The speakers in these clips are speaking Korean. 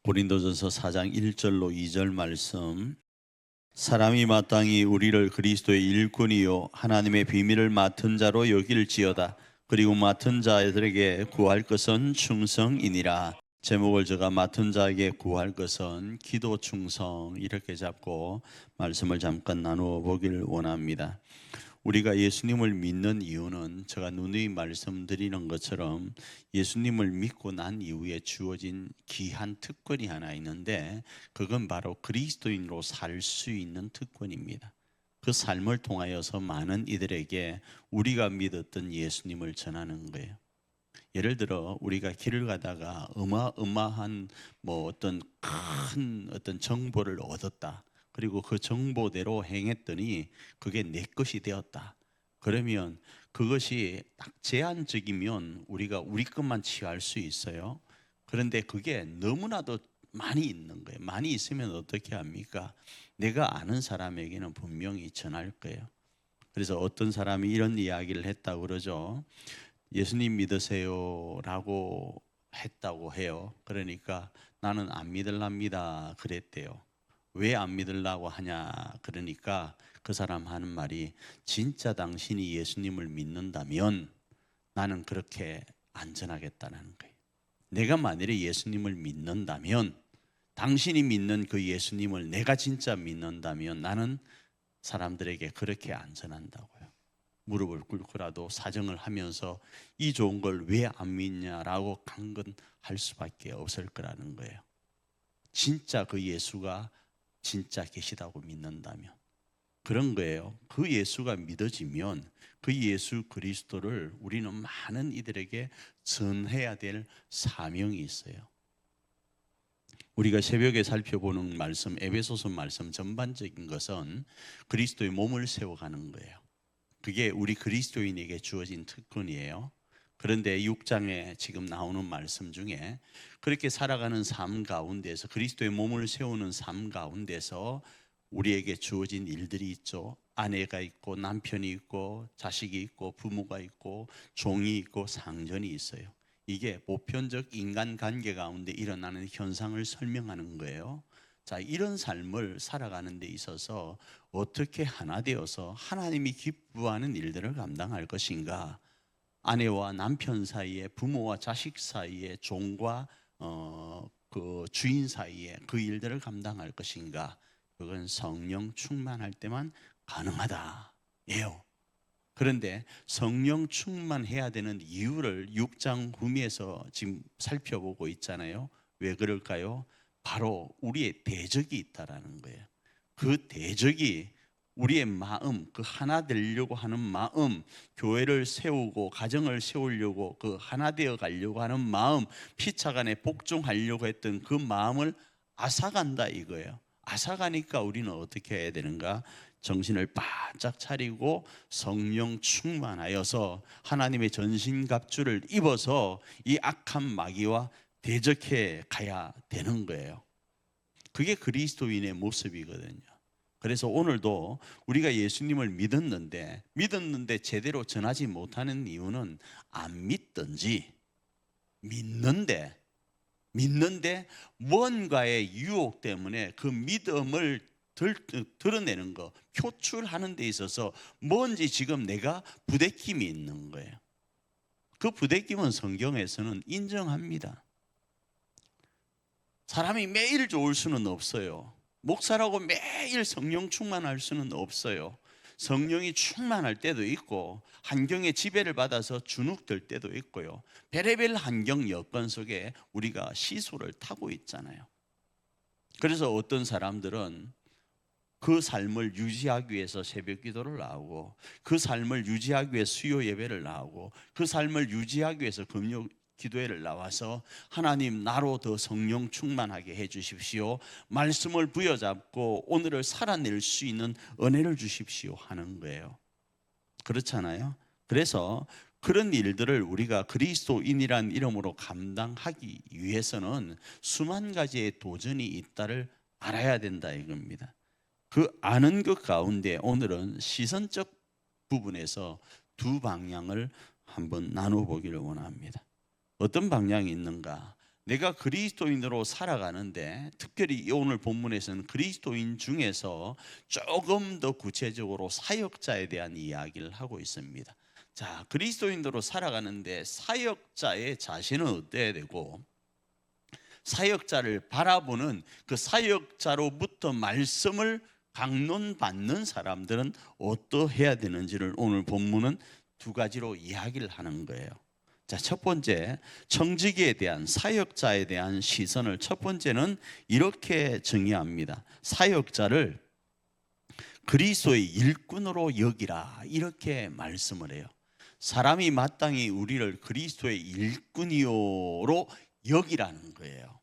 고린도전서 4장 1절로 2절 말씀. 사람이 마땅히 우리를 그리스도의 일꾼이요 하나님의 비밀을 맡은 자로 여길지어다. 그리고 맡은 자들에게 구할 것은 충성이니라. 제목을 제가 맡은 자에게 구할 것은 기도 충성, 이렇게 잡고 말씀을 잠깐 나누어 보기를 원합니다. 우리가 예수님을 믿는 이유는 제가 누누이 말씀드리는 것처럼 예수님을 믿고 난 이후에 주어진 귀한 특권이 하나 있는데, 그건 바로 그리스도인으로 살 수 있는 특권입니다. 그 삶을 통하여서 많은 이들에게 우리가 믿었던 예수님을 전하는 거예요. 예를 들어 우리가 길을 가다가 어마어마한 어떤 큰 정보를 얻었다. 그리고 그 정보대로 행했더니 그게 내 것이 되었다. 그러면 그것이 딱 제한적이면 우리가 우리 것만 취할 수 있어요. 그런데 그게 너무나도 많이 있는 거예요. 많이 있으면 어떻게 합니까? 내가 아는 사람에게는 분명히 전할 거예요. 그래서 어떤 사람이 이런 이야기를 했다고 그러죠. 예수님 믿으세요 라고 했다고 해요. 그러니까 나는 안 믿을랍니다 그랬대요. 왜 안 믿으려고 하냐 그러니까 그 사람 하는 말이, 진짜 당신이 예수님을 믿는다면 나는 그렇게 안전하겠다는 거예요. 내가 만일에 예수님을 믿는다면, 당신이 믿는 그 예수님을 내가 진짜 믿는다면 나는 사람들에게 그렇게 안전한다고요. 무릎을 꿇고라도 사정을 하면서 이 좋은 걸 왜 안 믿냐라고 강건할 수밖에 없을 거라는 거예요. 진짜 그 예수가 진짜 계시다고 믿는다면 그런 거예요. 그 예수가 믿어지면 그 예수 그리스도를 우리는 많은 이들에게 전해야 될 사명이 있어요. 우리가 새벽에 살펴보는 말씀, 에베소서 말씀 전반적인 것은 그리스도의 몸을 세워가는 거예요. 그게 우리 그리스도인에게 주어진 특권이에요. 그런데 6장에 지금 나오는 말씀 중에 그렇게 살아가는 삶 가운데서, 그리스도의 몸을 세우는 삶 가운데서 우리에게 주어진 일들이 있죠. 아내가 있고 남편이 있고 자식이 있고 부모가 있고 종이 있고 상전이 있어요. 이게 보편적 인간관계 가운데 일어나는 현상을 설명하는 거예요. 자, 이런 삶을 살아가는 데 있어서 어떻게 하나 되어서 하나님이 기뻐하는 일들을 감당할 것인가? 아내와 남편 사이에, 부모와 자식 사이에, 종과 그 주인 사이에 그 일들을 감당할 것인가? 그건 성령 충만할 때만 가능하다예요. 그런데 성령 충만해야 되는 이유를 6장 후미에서 지금 살펴보고 있잖아요. 왜 그럴까요? 바로 우리의 대적이 있다라는 거예요. 그 대적이 우리의 마음, 그 하나 되려고 하는 마음, 교회를 세우고 가정을 세우려고 그 하나 되어 가려고 하는 마음, 피차간에 복종하려고 했던 그 마음을 앗아간다 이거예요. 앗아가니까 우리는 어떻게 해야 되는가? 정신을 바짝 차리고 성령 충만하여서 하나님의 전신갑주를 입어서 이 악한 마귀와 대적해 가야 되는 거예요. 그게 그리스도인의 모습이거든요. 그래서 오늘도 우리가 예수님을 믿었는데 제대로 전하지 못하는 이유는 안 믿든지 믿는데 뭔가의 유혹 때문에 그 믿음을 드러내는 거, 표출하는 데 있어서 뭔지 지금 내가 부대낌이 있는 거예요. 그 부대낌은 성경에서는 인정합니다. 사람이 매일 좋을 수는 없어요. 목사라고 매일 성령 충만할 수는 없어요. 성령이 충만할 때도 있고 환경의 지배를 받아서 주눅들 때도 있고요. 별의별 환경 여건 속에 우리가 시소를 타고 있잖아요. 그래서 어떤 사람들은 그 삶을 유지하기 위해서 새벽 기도를 나오고, 그 삶을 유지하기 위해 수요 예배를 나오고, 그 삶을 유지하기 위해서 금요 기도회를 나와서 하나님 나로 더 성령 충만하게 해 주십시오, 말씀을 부여잡고 오늘을 살아낼 수 있는 은혜를 주십시오 하는 거예요. 그렇잖아요. 그래서 그런 일들을 우리가 그리스도인이란 이름으로 감당하기 위해서는 수만 가지의 도전이 있다를 알아야 된다 이겁니다. 그 아는 것 가운데 오늘은 시선적 부분에서 두 방향을 한번 나눠보기를 원합니다. 어떤 방향이 있는가? 내가 그리스도인으로 살아가는데, 특별히 오늘 본문에서는 그리스도인 중에서 조금 더 구체적으로 사역자에 대한 이야기를 하고 있습니다. 자, 그리스도인으로 살아가는데 사역자의 자신은 어때야 되고, 사역자를 바라보는 그 사역자로부터 말씀을 강론받는 사람들은 어떠해야 되는지를 오늘 본문은 두 가지로 이야기를 하는 거예요. 자, 첫 번째, 청지기에 대한, 사역자에 대한 시선을 첫 번째는 이렇게 정의합니다. 사역자를 그리스도의 일꾼으로 여기라, 이렇게 말씀을 해요. 사람이 마땅히 우리를 그리스도의 일꾼이요로 여기라는 거예요.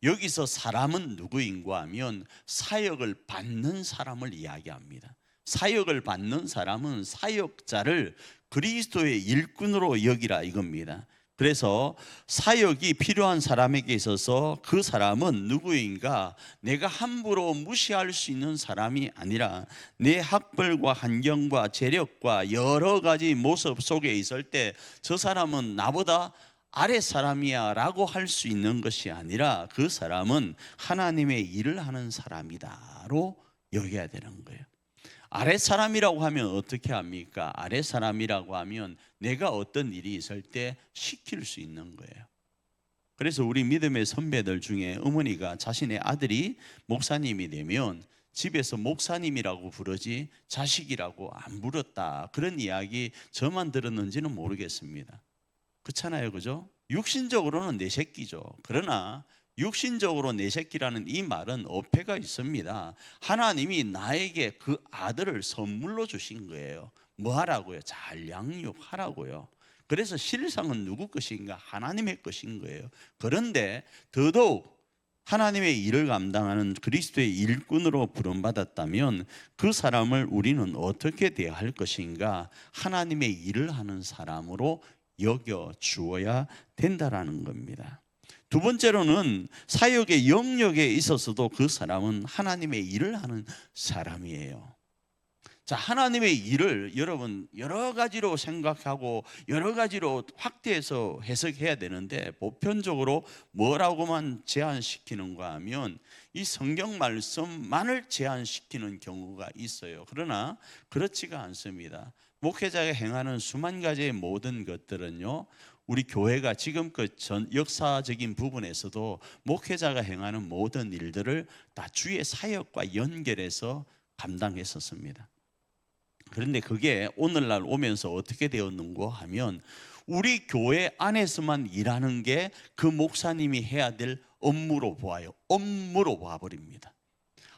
여기서 사람은 누구인가 하면 사역을 받는 사람을 이야기합니다. 사역을 받는 사람은 사역자를 그리스도의 일꾼으로 여기라 이겁니다. 그래서 사역이 필요한 사람에게 있어서 그 사람은 누구인가, 내가 함부로 무시할 수 있는 사람이 아니라 내 학벌과 환경과 재력과 여러 가지 모습 속에 있을 때 저 사람은 나보다 아래 사람이야 라고 할 수 있는 것이 아니라 그 사람은 하나님의 일을 하는 사람이다로 여겨야 되는 거예요. 아래 사람이라고 하면 어떻게 합니까? 아래 사람이라고 하면 내가 어떤 일이 있을 때 시킬 수 있는 거예요. 그래서 우리 믿음의 선배들 중에 어머니가 자신의 아들이 목사님이 되면 집에서 목사님이라고 부르지 자식이라고 안 부렀다, 그런 이야기 저만 들었는지는 모르겠습니다. 그렇잖아요, 그죠? 육신적으로는 내 새끼죠. 그러나 육신적으로 내 새끼라는 이 말은 어폐가 있습니다. 하나님이 나에게 그 아들을 선물로 주신 거예요. 뭐 하라고요? 잘 양육하라고요. 그래서 실상은 누구 것인가? 하나님의 것인 거예요. 그런데 더더욱 하나님의 일을 감당하는 그리스도의 일꾼으로 부름받았다면 그 사람을 우리는 어떻게 대할 것인가? 하나님의 일을 하는 사람으로 여겨 주어야 된다라는 겁니다. 두 번째로는 사역의 영역에 있어서도 그 사람은 하나님의 일을 하는 사람이에요. 자, 하나님의 일을 여러분 여러 가지로 생각하고 여러 가지로 확대해서 해석해야 되는데, 보편적으로 뭐라고만 제한시키는가 하면 이 성경 말씀만을 제한시키는 경우가 있어요. 그러나 그렇지가 않습니다. 목회자가 행하는 수만 가지의 모든 것들은요, 우리 교회가 지금껏 역사적인 부분에서도 목회자가 행하는 모든 일들을 다 주의 사역과 연결해서 감당했었습니다. 그런데 그게 오늘날 오면서 어떻게 되었는고 하면 우리 교회 안에서만 일하는 게 그 목사님이 해야 될 업무로 보아요. 업무로 봐버립니다.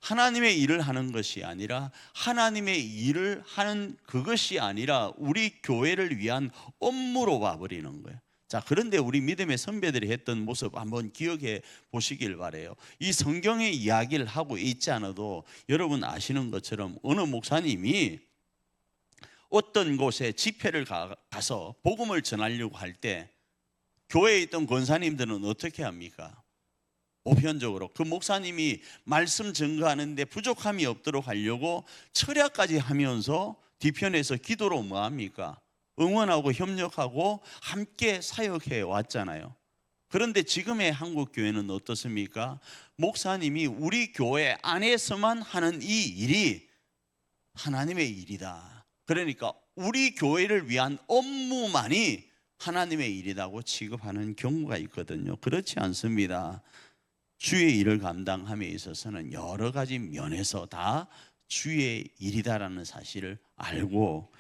하나님의 일을 하는 것이 아니라, 하나님의 일을 하는 그것이 아니라 우리 교회를 위한 업무로 봐버리는 거예요. 자, 그런데 우리 믿음의 선배들이 했던 모습 한번 기억해 보시길 바라요. 이 성경의 이야기를 하고 있지 않아도 여러분 아시는 것처럼 어느 목사님이 어떤 곳에 집회를 가서 복음을 전하려고 할 때 교회에 있던 권사님들은 어떻게 합니까? 보편적으로 그 목사님이 말씀 증거하는데 부족함이 없도록 하려고 철야까지 하면서 뒤편에서 기도로 뭐 합니까? 응원하고 협력하고 함께 사역해 왔잖아요. 그런데 지금의 한국 교회는 어떻습니까? 목사님이 우리 교회 안에서만 하는 이 일이 하나님의 일이다. 그러니까 우리 교회를 위한 업무만이 하나님의 일이라고 취급하는 경우가 있거든요. 그렇지 않습니다. 주의 일을 감당함에 있어서는 여러 가지 면에서 다 주의 일이다라는 사실을 알고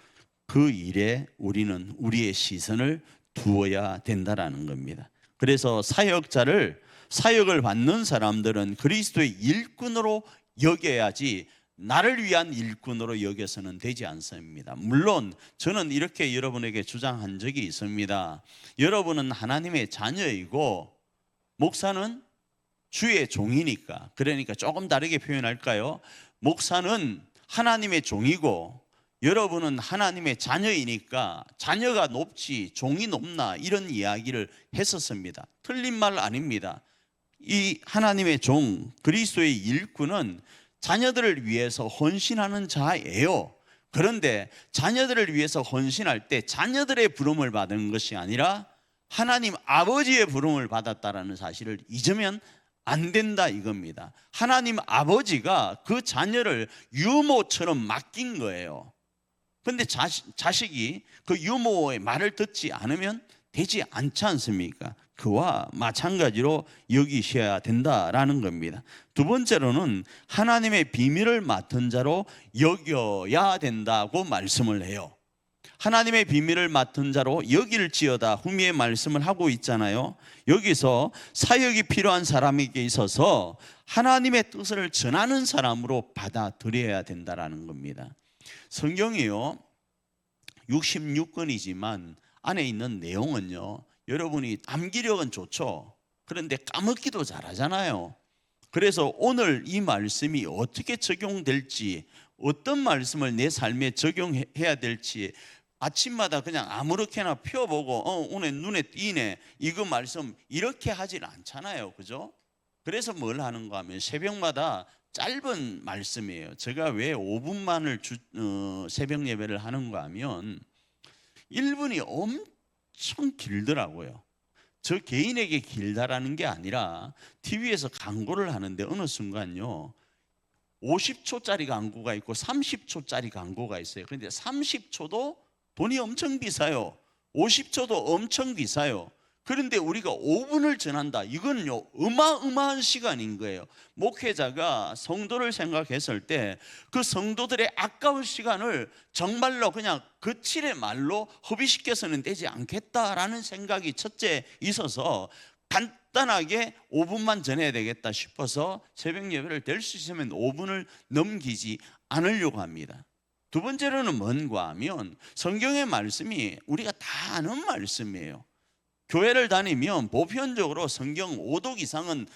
그 일에 우리는 우리의 시선을 두어야 된다라는 겁니다. 그래서 사역을 받는 사람들은 그리스도의 일꾼으로 여겨야지 나를 위한 일꾼으로 여겨서는 되지 않습니다. 물론 저는 이렇게 여러분에게 주장한 적이 있습니다. 여러분은 하나님의 자녀이고 목사는 주의 종이니까, 그러니까 조금 다르게 표현할까요? 목사는 하나님의 종이고 여러분은 하나님의 자녀이니까 자녀가 높지 종이 높나, 이런 이야기를 했었습니다. 틀린 말 아닙니다. 이 하나님의 종, 그리스도의 일꾼은 자녀들을 위해서 헌신하는 자예요. 그런데 자녀들을 위해서 헌신할 때 자녀들의 부름을 받는 것이 아니라 하나님 아버지의 부름을 받았다라는 사실을 잊으면 안 된다 이겁니다. 하나님 아버지가 그 자녀를 유모처럼 맡긴 거예요. 그런데 자식이 그 유모의 말을 듣지 않으면 되지 않지 않습니까? 그와 마찬가지로 여기셔야 된다라는 겁니다. 두 번째로는 하나님의 비밀을 맡은 자로 여겨야 된다고 말씀을 해요. 하나님의 비밀을 맡은 자로 여길지어다 후미의 말씀을 하고 있잖아요. 여기서 사역이 필요한 사람에게 있어서 하나님의 뜻을 전하는 사람으로 받아들여야 된다라는 겁니다. 성경이요 66권이지만 안에 있는 내용은요, 여러분이 암기력은 좋죠. 그런데 까먹기도 잘하잖아요. 그래서 오늘 이 말씀이 어떻게 적용될지, 어떤 말씀을 내 삶에 적용해야 될지 아침마다 그냥 아무렇게나 펴보고 오늘 눈에 띄네 이거 말씀 이렇게 하질 않잖아요. 그죠? 그래서 뭘 하는가 하면 새벽마다 짧은 말씀이에요. 제가 왜 5분만을 새벽 예배를 하는가 하면 1분이 엄청 길더라고요. 저 개인에게 길다라는 게 아니라 TV에서 광고를 하는데 어느 순간요 50초짜리 광고가 있고 30초짜리 광고가 있어요. 그런데 30초도 돈이 엄청 비싸요. 50초도 엄청 비싸요. 그런데 우리가 5분을 전한다. 이거는요 어마어마한 시간인 거예요. 목회자가 성도를 생각했을 때 그 성도들의 아까운 시간을 정말로 그냥 거칠의 말로 허비시켜서는 되지 않겠다라는 생각이 첫째 있어서 간단하게 5분만 전해야 되겠다 싶어서 새벽 예배를 될 수 있으면 5분을 넘기지 않으려고 합니다. 두 번째로는 뭔가 하면 성경의 말씀이 우리가 다 아는 말씀이에요. 교회를 다니면 보편적으로 성경 5독 이상은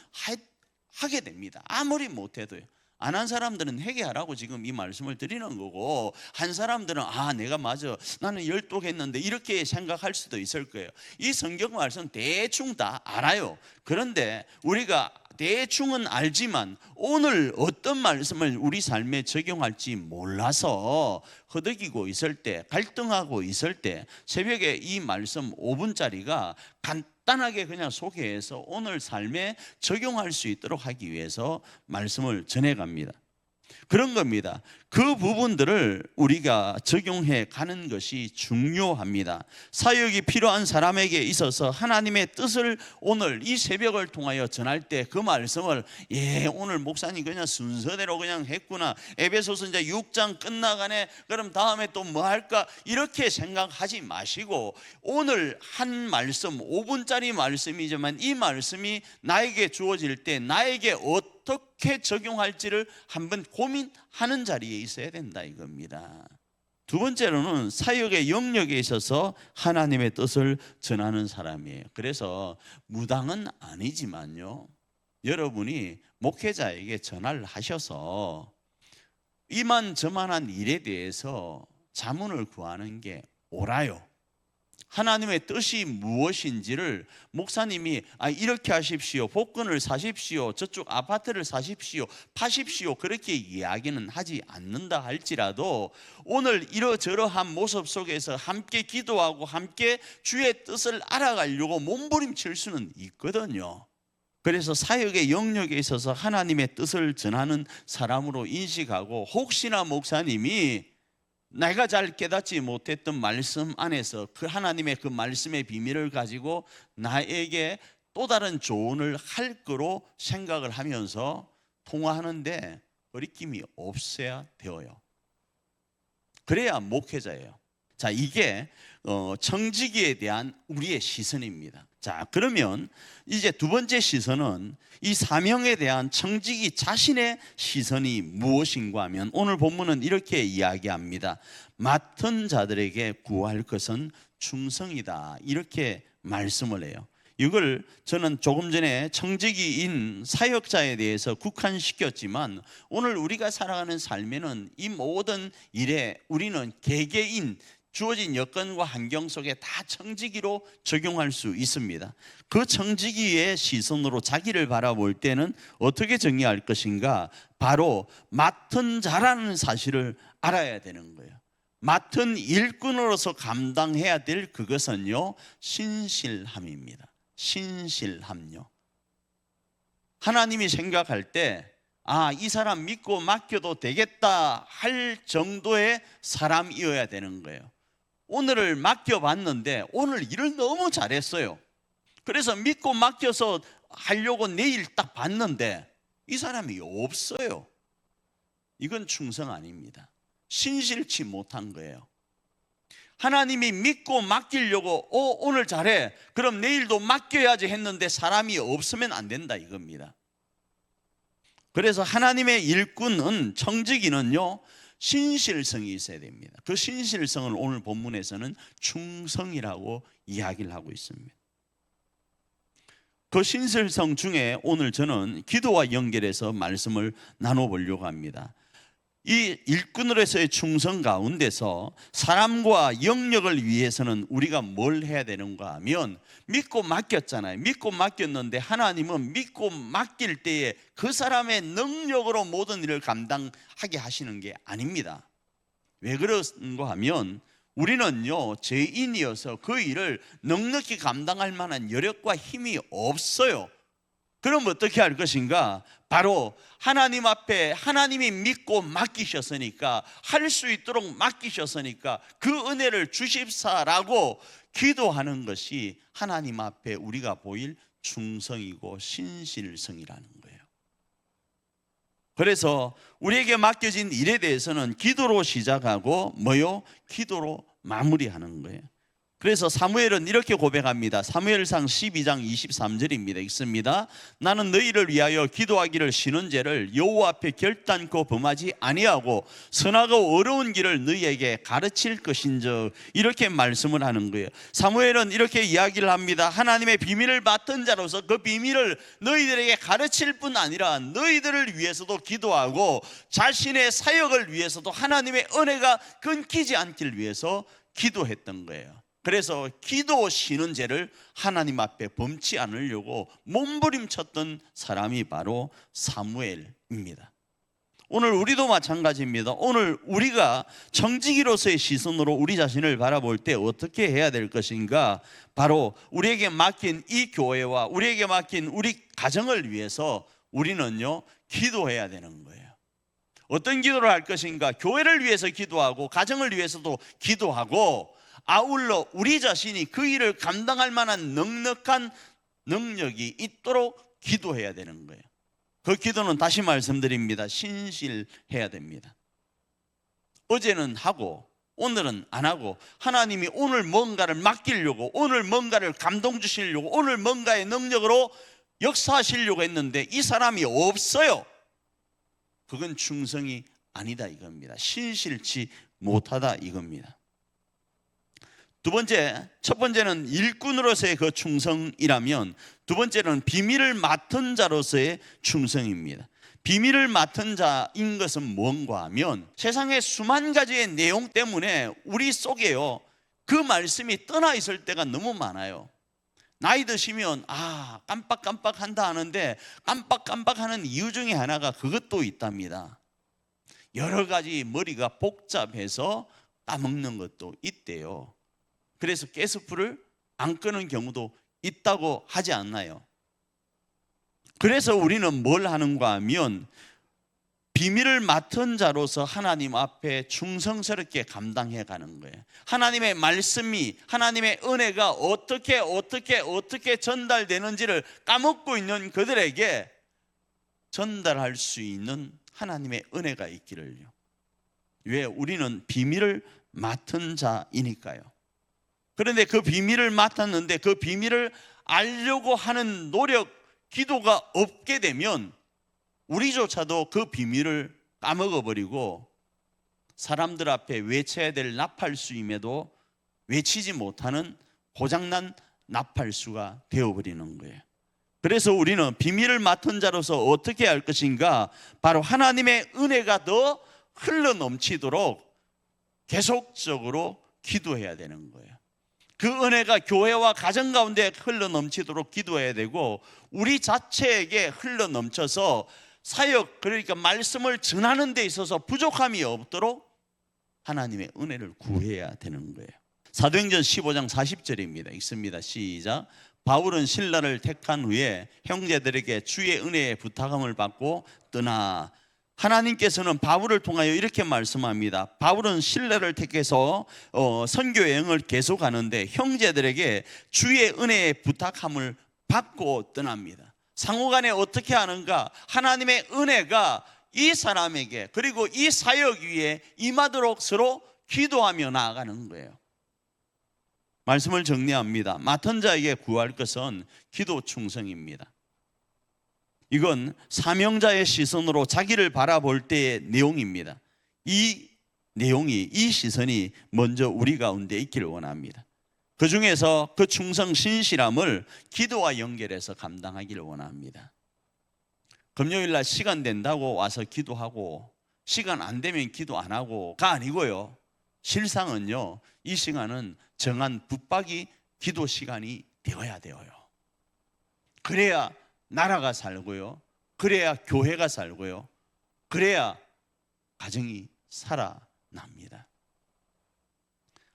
하게 됩니다. 아무리 못해도요. 안 한 사람들은 회개하라고 지금 이 말씀을 드리는 거고, 한 사람들은 내가 맞아 나는 10독 했는데 이렇게 생각할 수도 있을 거예요. 이 성경 말씀 대충 다 알아요. 그런데 우리가 대충은 알지만 오늘 어떤 말씀을 우리 삶에 적용할지 몰라서 허덕이고 있을 때, 갈등하고 있을 때 새벽에 이 말씀 5분짜리가 간단하게 그냥 소개해서 오늘 삶에 적용할 수 있도록 하기 위해서 말씀을 전해갑니다. 그런 겁니다. 그 부분들을 우리가 적용해 가는 것이 중요합니다. 사역이 필요한 사람에게 있어서 하나님의 뜻을 오늘 이 새벽을 통하여 전할 때 그 말씀을 오늘 목사님 그냥 순서대로 그냥 했구나, 에베소서 이제 6장 끝나가네, 그럼 다음에 또 뭐 할까, 이렇게 생각하지 마시고 오늘 한 말씀 5분짜리 말씀이지만 이 말씀이 나에게 주어질 때 나에게 어떻게 적용할지를 한번 고민하는 자리에 있어야 된다 이겁니다. 두 번째로는 사역의 영역에 있어서 하나님의 뜻을 전하는 사람이에요. 그래서 무당은 아니지만요, 여러분이 목회자에게 전화를 하셔서 이만저만한 일에 대해서 자문을 구하는 게 옳아요. 하나님의 뜻이 무엇인지를 목사님이 이렇게 하십시오, 복권을 사십시오, 저쪽 아파트를 사십시오, 파십시오, 그렇게 이야기는 하지 않는다 할지라도 오늘 이러저러한 모습 속에서 함께 기도하고 함께 주의 뜻을 알아가려고 몸부림칠 수는 있거든요. 그래서 사역의 영역에 있어서 하나님의 뜻을 전하는 사람으로 인식하고, 혹시나 목사님이 내가 잘 깨닫지 못했던 말씀 안에서 그 하나님의 그 말씀의 비밀을 가지고 나에게 또 다른 조언을 할 거로 생각을 하면서 통화하는데 거리낌이 없어야 되어요. 그래야 목회자예요. 자, 이게 청지기에 대한 우리의 시선입니다. 자, 그러면 이제 두 번째 시선은 이 사명에 대한 청지기 자신의 시선이 무엇인가 하면 오늘 본문은 이렇게 이야기합니다. 맡은 자들에게 구할 것은 충성이다, 이렇게 말씀을 해요. 이걸 저는 조금 전에 청지기인 사역자에 대해서 국한시켰지만 오늘 우리가 살아가는 삶에는 이 모든 일에 우리는 개개인 주어진 여건과 환경 속에 다 청지기로 적용할 수 있습니다. 그 청지기의 시선으로 자기를 바라볼 때는 어떻게 정의할 것인가? 바로 맡은 자라는 사실을 알아야 되는 거예요. 맡은 일꾼으로서 감당해야 될 그것은요, 신실함입니다. 신실함요. 하나님이 생각할 때 이 사람 믿고 맡겨도 되겠다 할 정도의 사람이어야 되는 거예요. 오늘을 맡겨봤는데 오늘 일을 너무 잘했어요. 그래서 믿고 맡겨서 하려고 내일 딱 봤는데 이 사람이 없어요. 이건 충성 아닙니다. 신실치 못한 거예요. 하나님이 믿고 맡기려고 오늘 잘해, 그럼 내일도 맡겨야지 했는데 사람이 없으면 안 된다 이겁니다. 그래서 하나님의 일꾼은, 청지기는요, 신실성이 있어야 됩니다. 그 신실성을 오늘 본문에서는 충성이라고 이야기를 하고 있습니다. 그 신실성 중에 오늘 저는 기도와 연결해서 말씀을 나눠보려고 합니다. 이 일꾼으로서의 충성 가운데서 사람과 영역을 위해서는 우리가 뭘 해야 되는가 하면, 믿고 맡겼잖아요. 믿고 맡겼는데 하나님은 믿고 맡길 때에 그 사람의 능력으로 모든 일을 감당하게 하시는 게 아닙니다. 왜 그런가 하면 우리는요, 죄인이어서 그 일을 넉넉히 감당할 만한 여력과 힘이 없어요. 그럼 어떻게 할 것인가? 바로 하나님 앞에, 하나님이 믿고 맡기셨으니까, 할 수 있도록 맡기셨으니까 그 은혜를 주십사라고 기도하는 것이 하나님 앞에 우리가 보일 충성이고 신실성이라는 거예요. 그래서 우리에게 맡겨진 일에 대해서는 기도로 시작하고 기도로 마무리하는 거예요. 그래서 사무엘은 이렇게 고백합니다. 사무엘상 12장 23절입니다. 읽습니다. 나는 너희를 위하여 기도하기를 쉬는 죄를 여호와 앞에 결단코 범하지 아니하고 선하고 어려운 길을 너희에게 가르칠 것인즉, 이렇게 말씀을 하는 거예요. 사무엘은 이렇게 이야기를 합니다. 하나님의 비밀을 맡은 자로서 그 비밀을 너희들에게 가르칠 뿐 아니라 너희들을 위해서도 기도하고 자신의 사역을 위해서도 하나님의 은혜가 끊기지 않길 위해서 기도했던 거예요. 그래서 기도 쉬는 죄를 하나님 앞에 범치 않으려고 몸부림쳤던 사람이 바로 사무엘입니다. 오늘 우리도 마찬가지입니다. 오늘 우리가 청지기로서의 시선으로 우리 자신을 바라볼 때 어떻게 해야 될 것인가? 바로 우리에게 맡긴 이 교회와 우리에게 맡긴 우리 가정을 위해서 우리는요, 기도해야 되는 거예요. 어떤 기도를 할 것인가? 교회를 위해서 기도하고 가정을 위해서도 기도하고, 아울러 우리 자신이 그 일을 감당할 만한 넉넉한 능력이 있도록 기도해야 되는 거예요. 그 기도는 다시 말씀드립니다. 신실해야 됩니다. 어제는 하고 오늘은 안 하고, 하나님이 오늘 뭔가를 맡기려고, 오늘 뭔가를 감동 주시려고, 오늘 뭔가의 능력으로 역사하시려고 했는데 이 사람이 없어요. 그건 충성이 아니다 이겁니다. 신실치 못하다 이겁니다. 첫 번째는 일꾼으로서의 그 충성이라면, 두 번째는 비밀을 맡은 자로서의 충성입니다. 비밀을 맡은 자인 것은 뭔가 하면, 세상의 수만 가지의 내용 때문에 우리 속에요, 그 말씀이 떠나 있을 때가 너무 많아요. 나이 드시면 깜빡깜빡 한다 하는데, 깜빡깜빡하는 이유 중에 하나가 그것도 있답니다. 여러 가지 머리가 복잡해서 까먹는 것도 있대요. 그래서 가스불을 안 끄는 경우도 있다고 하지 않나요? 그래서 우리는 뭘 하는가 하면, 비밀을 맡은 자로서 하나님 앞에 충성스럽게 감당해 가는 거예요. 하나님의 말씀이, 하나님의 은혜가 어떻게 전달되는지를 까먹고 있는 그들에게 전달할 수 있는 하나님의 은혜가 있기를요. 왜? 우리는 비밀을 맡은 자이니까요. 그런데 그 비밀을 맡았는데 그 비밀을 알려고 하는 노력, 기도가 없게 되면 우리조차도 그 비밀을 까먹어버리고 사람들 앞에 외쳐야 될 나팔수임에도 외치지 못하는 고장난 나팔수가 되어버리는 거예요. 그래서 우리는 비밀을 맡은 자로서 어떻게 할 것인가? 바로 하나님의 은혜가 더 흘러넘치도록 계속적으로 기도해야 되는 거예요. 그 은혜가 교회와 가정 가운데 흘러넘치도록 기도해야 되고, 우리 자체에게 흘러넘쳐서 사역, 그러니까 말씀을 전하는 데 있어서 부족함이 없도록 하나님의 은혜를 구해야 되는 거예요. 사도행전 15장 40절입니다. 읽습니다. 시작. 바울은 신라를 택한 후에 형제들에게 주의 은혜의 부탁함을 받고 떠나. 하나님께서는 바울을 통하여 이렇게 말씀합니다. 바울은 신라를 택해서 선교 여행을 계속하는데 형제들에게 주의 은혜의 부탁함을 받고 떠납니다. 상호간에 어떻게 하는가? 하나님의 은혜가 이 사람에게 그리고 이 사역 위에 임하도록 서로 기도하며 나아가는 거예요. 말씀을 정리합니다. 맡은 자에게 구할 것은 기도 충성입니다. 이건 사명자의 시선으로 자기를 바라볼 때의 내용입니다. 이 내용이, 이 시선이 먼저 우리 가운데 있기를 원합니다. 그 중에서 그 충성 신실함을 기도와 연결해서 감당하기를 원합니다. 금요일 날 시간 된다고 와서 기도하고 시간 안 되면 기도 안 하고가 아니고요. 실상은요, 이 시간은 정한 붙박이 기도 시간이 되어야 돼요. 그래야 나라가 살고요. 그래야 교회가 살고요. 그래야 가정이 살아납니다.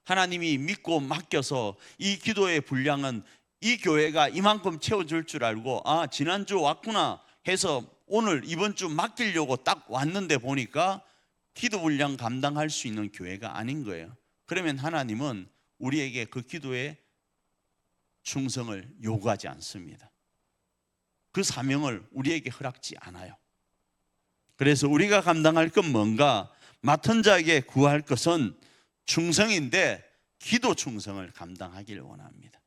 하나님이 믿고 맡겨서 이 기도의 분량은 이 교회가 이만큼 채워줄 줄 알고 지난주 왔구나 해서 오늘 이번 주 맡기려고 딱 왔는데 보니까 기도 분량 감당할 수 있는 교회가 아닌 거예요. 그러면 하나님은 우리에게 그 기도의 충성을 요구하지 않습니다. 그 사명을 우리에게 허락지 않아요. 그래서 우리가 감당할 건 뭔가? 맡은 자에게 구할 것은 충성인데 기도 충성을 감당하기를 원합니다.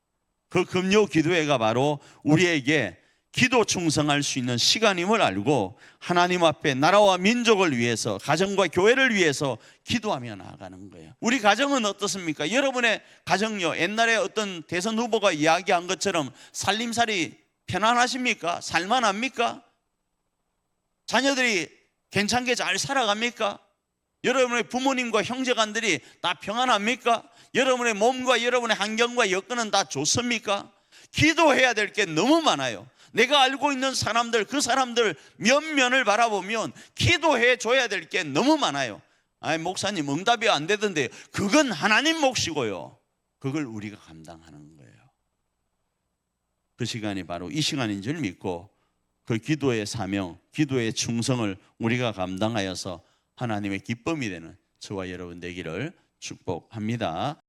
그 금요 기도회가 바로 우리에게 기도 충성할 수 있는 시간임을 알고 하나님 앞에 나라와 민족을 위해서, 가정과 교회를 위해서 기도하며 나아가는 거예요. 우리 가정은 어떻습니까? 여러분의 가정요, 옛날에 어떤 대선 후보가 이야기한 것처럼 살림살이 편안하십니까? 살만합니까? 자녀들이 괜찮게 잘 살아갑니까? 여러분의 부모님과 형제간들이 다 평안합니까? 여러분의 몸과 여러분의 환경과 여건은 다 좋습니까? 기도해야 될 게 너무 많아요. 내가 알고 있는 사람들, 그 사람들 면면을 바라보면 기도해 줘야 될 게 너무 많아요. 목사님 응답이 안 되던데, 그건 하나님 몫이고요. 그걸 우리가 감당하는 거예요. 그 시간이 바로 이 시간인 줄 믿고 그 기도의 사명, 기도의 충성을 우리가 감당하여서 하나님의 기쁨이 되는 저와 여러분 되기를 축복합니다.